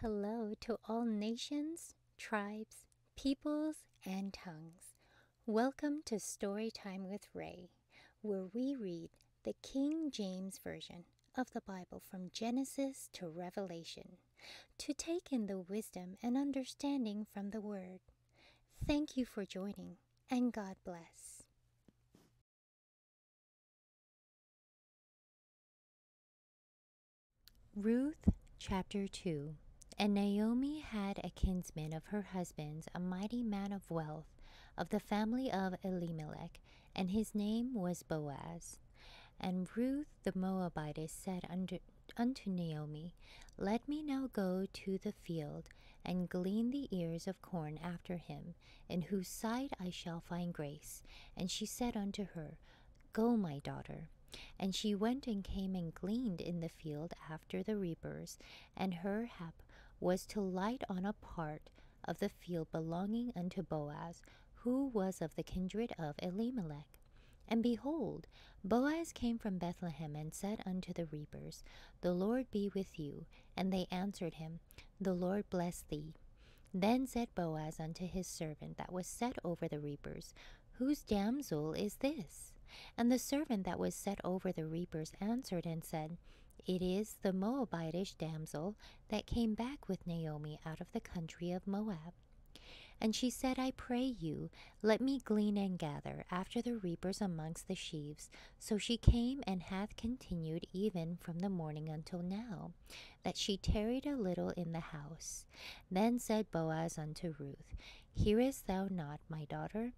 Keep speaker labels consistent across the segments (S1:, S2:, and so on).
S1: hello to all nations, tribes, peoples, and tongues. Welcome to Storytime with Rae, where we read the King James Version of the Bible from Genesis to Revelation to take in the wisdom and understanding from the Word. Thank you for joining, and God bless. Ruth chapter 2. And Naomi had a kinsman of her husband's, a mighty man of wealth, of the family of Elimelech, and his name was Boaz. And Ruth the Moabitess said unto Naomi, Let me now go to the field, and glean the ears of corn after him, in whose sight I shall find grace. And she said unto her, Go, my daughter. And she went and came and gleaned in the field after the reapers, and her hap was to light on a part of the field belonging unto Boaz, who was of the kindred of Elimelech. And behold, Boaz came from Bethlehem, and said unto the reapers, The Lord be with you. And they answered him, The Lord bless thee. Then said Boaz unto his servant that was set over the reapers, Whose damsel is this? And the servant that was set over the reapers answered and said, It is the Moabitish damsel that came back with Naomi out of the country of Moab. And she said, I pray you, let me glean and gather after the reapers amongst the sheaves. So she came, and hath continued even from the morning until now, that she tarried a little in the house. Then said Boaz unto Ruth, Hearest thou not, my daughter?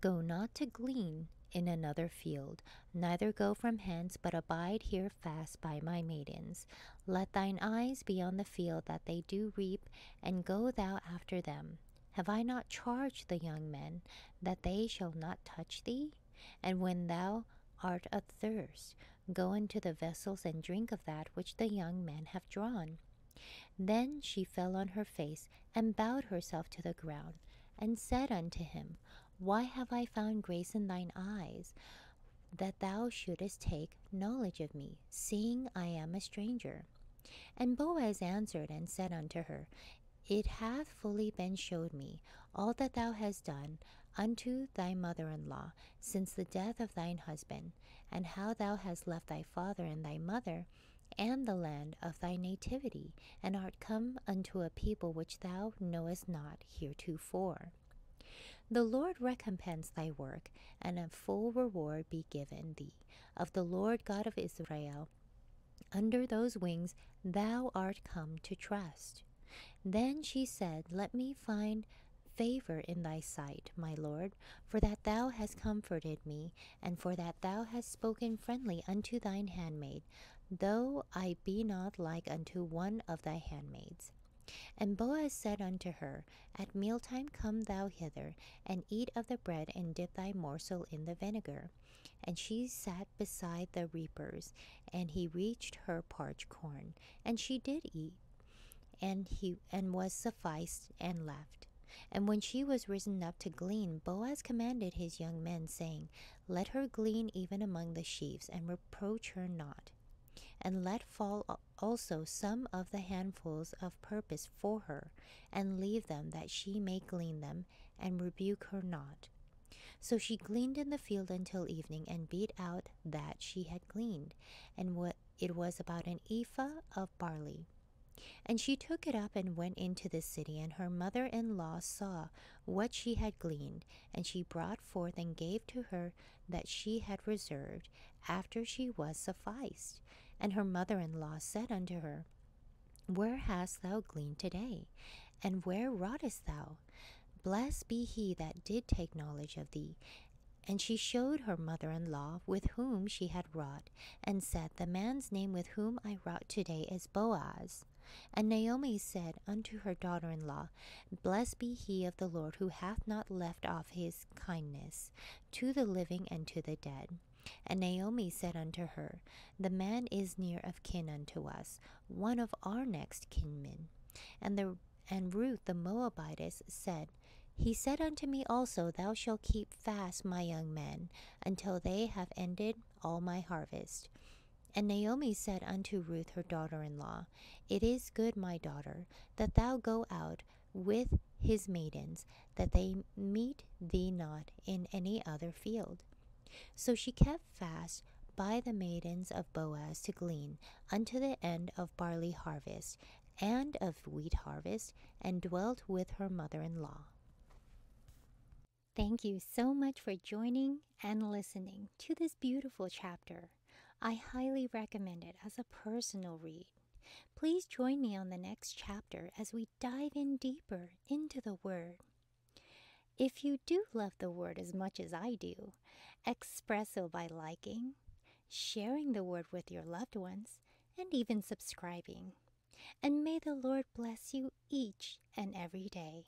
S1: Go not to glean in another field, neither go from hence, but abide here fast by my maidens. Let thine eyes be on the field that they do reap, and go thou after them. Have I not charged the young men that they shall not touch thee? And when thou art athirst, go into the vessels and drink of that which the young men have drawn. Then she fell on her face, and bowed herself to the ground, and said unto him, Why have I found grace in thine eyes, that thou shouldest take knowledge of me, seeing I am a stranger? And Boaz answered and said unto her, It hath fully been showed me all that thou hast done unto thy mother-in-law since the death of thine husband, and how thou hast left thy father and thy mother, and the land of thy nativity, and art come unto a people which thou knowest not heretofore. The Lord recompense thy work, and a full reward be given thee of the Lord God of Israel. Under those wings thou art come to trust. Then she said, Let me find favor in thy sight, my Lord, for that thou hast comforted me, and for that thou hast spoken friendly unto thine handmaid, though I be not like unto one of thy handmaids. And Boaz said unto her, At mealtime come thou hither, and eat of the bread, and dip thy morsel in the vinegar. And she sat beside the reapers, and he reached her parched corn, and she did eat, and was sufficed, and left. And when she was risen up to glean, Boaz commanded his young men, saying, Let her glean even among the sheaves, and reproach her not. And let fall also some of the handfuls of purpose for her, and leave them, that she may glean them, and rebuke her not. So she gleaned in the field until evening, and beat out that she had gleaned, and it was about an ephah of barley. And she took it up and went into the city, and her mother-in-law saw what she had gleaned, and she brought forth and gave to her that she had reserved, after she was sufficed. And her mother-in-law said unto her, Where hast thou gleaned today? And where wroughtest thou? Blessed be he that did take knowledge of thee. And she showed her mother-in-law with whom she had wrought, and said, The man's name with whom I wrought today is Boaz. And Naomi said unto her daughter-in-law, Blessed be he of the Lord, who hath not left off his kindness to the living and to the dead. And Naomi said unto her, The man is near of kin unto us, one of our next kinsmen. And Ruth the Moabitess said, He said unto me also, Thou shalt keep fast my young men, until they have ended all my harvest. And Naomi said unto Ruth her daughter-in-law, It is good, my daughter, that thou go out with his maidens, that they meet thee not in any other field. So she kept fast by the maidens of Boaz to glean unto the end of barley harvest and of wheat harvest, and dwelt with her mother-in-law. Thank you so much for joining and listening to this beautiful chapter. I highly recommend it as a personal read. Please join me on the next chapter as we dive in deeper into the Word. If you do love the Word as much as I do, express so by liking, sharing the Word with your loved ones, and even subscribing. And may the Lord bless you each and every day.